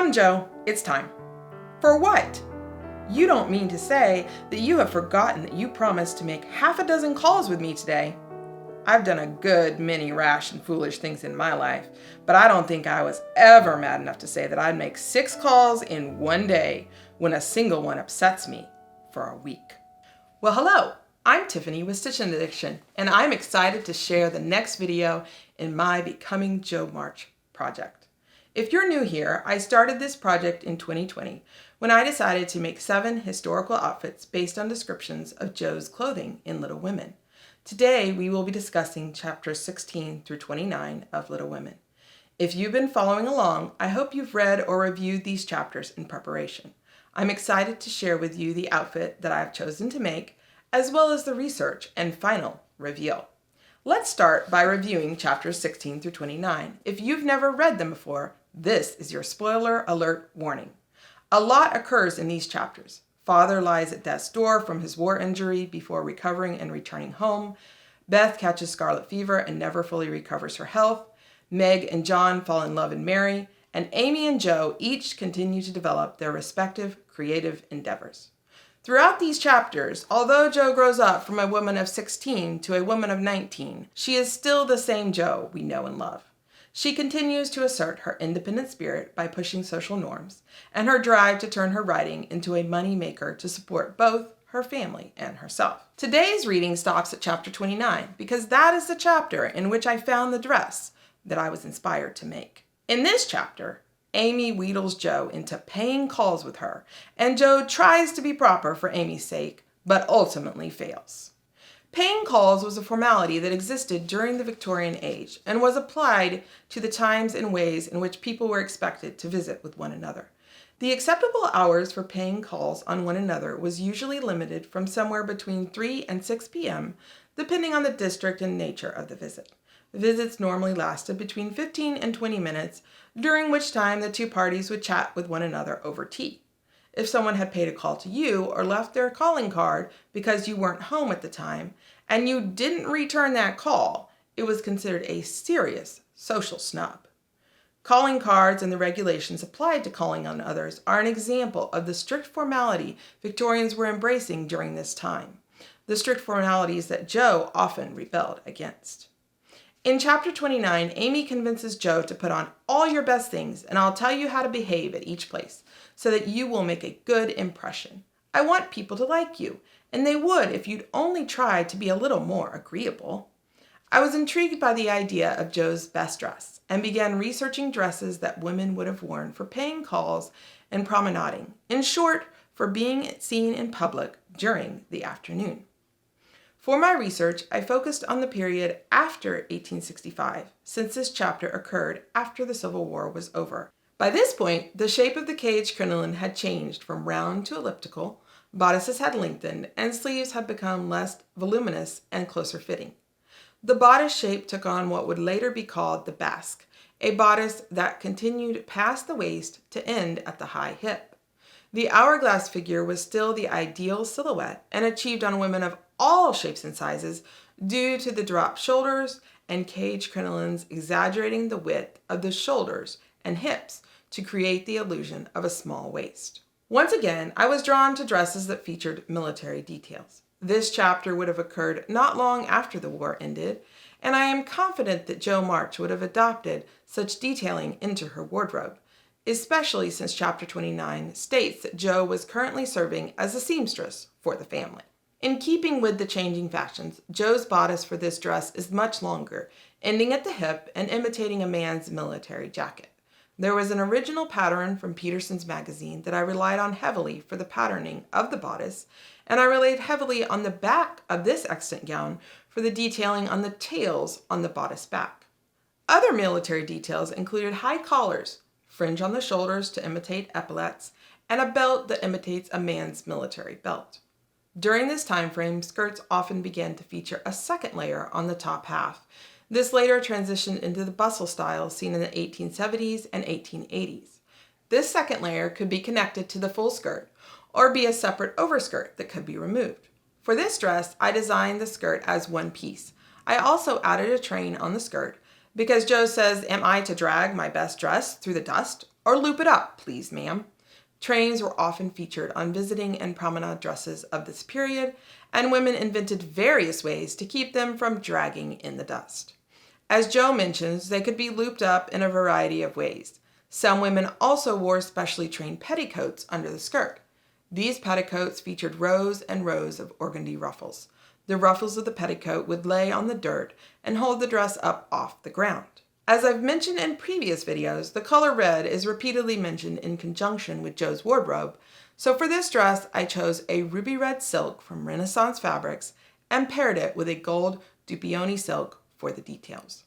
Come, Joe, it's time. For what? You don't mean to say that you have forgotten that you promised to make half a dozen calls with me today. I've done a good many rash and foolish things in my life, but I don't think I was ever mad enough to say that I'd make 6 calls in one day when a single one upsets me for a week. Well, hello, I'm Tiffany with Stitch and Addiction, and I'm excited to share the next video in my Becoming Joe March project. If you're new here, I started this project in 2020 when I decided to make 7 historical outfits based on descriptions of Joe's clothing in Little Women. Today, we will be discussing chapters 16 through 29 of Little Women. If you've been following along, I hope you've read or reviewed these chapters in preparation. I'm excited to share with you the outfit that I've chosen to make, as well as the research and final reveal. Let's start by reviewing chapters 16 through 29. If you've never read them before, this is your spoiler alert warning. A lot occurs in these chapters. Father lies at death's door from his war injury before recovering and returning home. Beth catches scarlet fever and never fully recovers her health. Meg and John fall in love and marry. And Amy and Joe each continue to develop their respective creative endeavors. Throughout these chapters, although Joe grows up from a woman of 16 to a woman of 19, she is still the same Joe we know and love. She continues to assert her independent spirit by pushing social norms and her drive to turn her writing into a money maker to support both her family and herself. Today's reading stops at chapter 29 because that is the chapter in which I found the dress that I was inspired to make. In this chapter, Amy wheedles Joe into paying calls with her, and Joe tries to be proper for Amy's sake, but ultimately fails. Paying calls was a formality that existed during the Victorian age and was applied to the times and ways in which people were expected to visit with one another. The acceptable hours for paying calls on one another was usually limited from somewhere between 3 and 6 p.m., depending on the district and nature of the visit. Visits normally lasted between 15 and 20 minutes, during which time the two parties would chat with one another over tea. If someone had paid a call to you or left their calling card because you weren't home at the time and you didn't return that call, it was considered a serious social snub. Calling cards and the regulations applied to calling on others are an example of the strict formality Victorians were embracing during this time, the strict formalities that Joe often rebelled against. In chapter 29, Amy convinces Joe to put on all your best things and I'll tell you how to behave at each place so that you will make a good impression. I want people to like you, and they would if you'd only try to be a little more agreeable. I was intrigued by the idea of Joe's best dress and began researching dresses that women would have worn for paying calls and promenading. In short, for being seen in public during the afternoon. For my research, I focused on the period after 1865, since this chapter occurred after the Civil War was over. By this point, the shape of the cage crinoline had changed from round to elliptical, bodices had lengthened, and sleeves had become less voluminous and closer fitting. The bodice shape took on what would later be called the basque, a bodice that continued past the waist to end at the high hip. The hourglass figure was still the ideal silhouette and achieved on women of all shapes and sizes due to the dropped shoulders and cage crinolines exaggerating the width of the shoulders and hips to create the illusion of a small waist. Once again, I was drawn to dresses that featured military details. This chapter would have occurred not long after the war ended, and I am confident that Joe March would have adopted such detailing into her wardrobe, especially since chapter 29 states that Joe was currently serving as a seamstress for the family. In keeping with the changing fashions, Joe's bodice for this dress is much longer, ending at the hip and imitating a man's military jacket. There was an original pattern from Peterson's magazine that I relied on heavily for the patterning of the bodice, and I relied heavily on the back of this extant gown for the detailing on the tails on the bodice back. Other military details included high collars, fringe on the shoulders to imitate epaulettes, and a belt that imitates a man's military belt. During this time frame, skirts often began to feature a second layer on the top half. This later transitioned into the bustle style seen in the 1870s and 1880s. This second layer could be connected to the full skirt or be a separate overskirt that could be removed. For this dress, I designed the skirt as one piece. I also added a train on the skirt Because Joe says, "Am I to drag my best dress through the dust or loop it up, please, ma'am?" Trains were often featured on visiting and promenade dresses of this period, and women invented various ways to keep them from dragging in the dust. As Joe mentions, they could be looped up in a variety of ways. Some women also wore specially trained petticoats under the skirt. These petticoats featured rows and rows of organdy ruffles. The ruffles of the petticoat would lay on the dirt and hold the dress up off the ground. As I've mentioned in previous videos, the color red is repeatedly mentioned in conjunction with Joe's wardrobe, so for this dress I chose a ruby red silk from Renaissance Fabrics and paired it with a gold Dupioni silk for the details.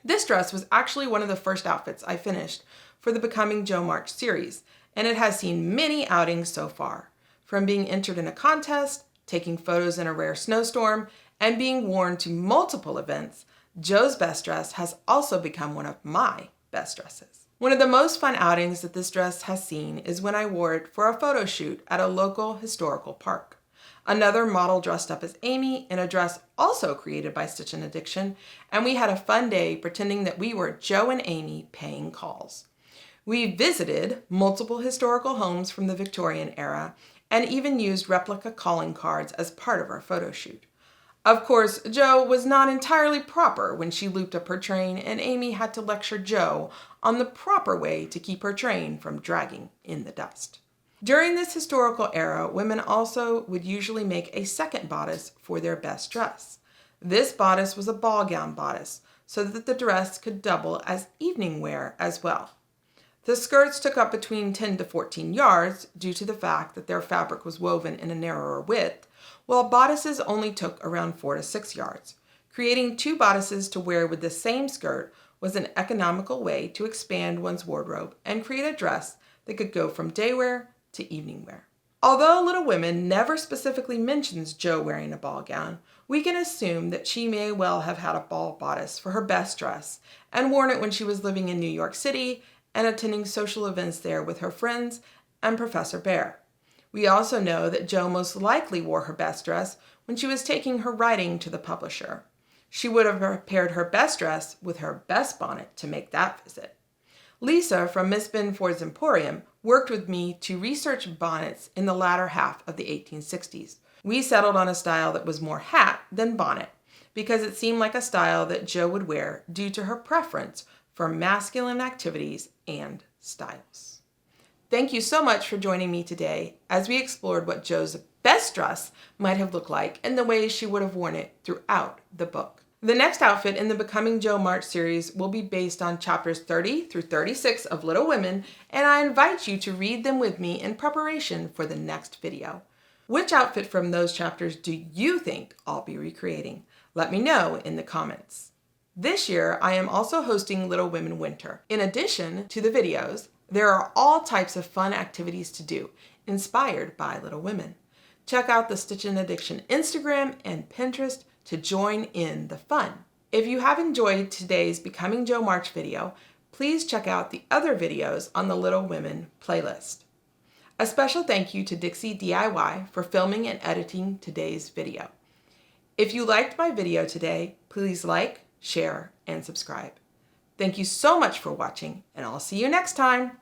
This dress was actually one of the first outfits I finished for the Becoming Jo March series, and it has seen many outings so far, from being entered in a contest, taking photos in a rare snowstorm, and being worn to multiple events. Joe's best dress has also become one of my best dresses. One of the most fun outings that this dress has seen is when I wore it for a photo shoot at a local historical park. Another model dressed up as Amy in a dress also created by Stitch and Addiction, and we had a fun day pretending that we were Joe and Amy paying calls. We visited multiple historical homes from the Victorian era and even used replica calling cards as part of our photo shoot. Of course, Jo was not entirely proper when she looped up her train, and Amy had to lecture Jo on the proper way to keep her train from dragging in the dust. During this historical era, women also would usually make a second bodice for their best dress. This bodice was a ball gown bodice, so that the dress could double as evening wear as well. The skirts took up between 10 to 14 yards due to the fact that their fabric was woven in a narrower width, while bodices only took around 4 to 6 yards. Creating two bodices to wear with the same skirt was an economical way to expand one's wardrobe and create a dress that could go from day wear to evening wear. Although Little Women never specifically mentions Jo wearing a ball gown, we can assume that she may well have had a ball bodice for her best dress and worn it when she was living in New York City and attending social events there with her friends and Professor Bear. We also know that Jo most likely wore her best dress when she was taking her writing to the publisher. She would have paired her best dress with her best bonnet to make that visit. Lisa from Miss Binford's Emporium worked with me to research bonnets in the latter half of the 1860s. We settled on a style that was more hat than bonnet because it seemed like a style that Jo would wear due to her preference for masculine activities and styles. Thank you so much for joining me today as we explored what Jo's best dress might have looked like and the ways she would have worn it throughout the book. The next outfit in the Becoming Jo March series will be based on chapters 30 through 36 of Little Women, and I invite you to read them with me in preparation for the next video. Which outfit from those chapters do you think I'll be recreating? Let me know in the comments. This year, I am also hosting Little Women Winter. In addition to the videos, there are all types of fun activities to do, inspired by Little Women. Check out the Stitch and Addiction Instagram and Pinterest to join in the fun. If you have enjoyed today's Becoming Jo March video, please check out the other videos on the Little Women playlist. A special thank you to Dixie DIY for filming and editing today's video. If you liked my video today, please like, share, and subscribe. Thank you so much for watching, and I'll see you next time.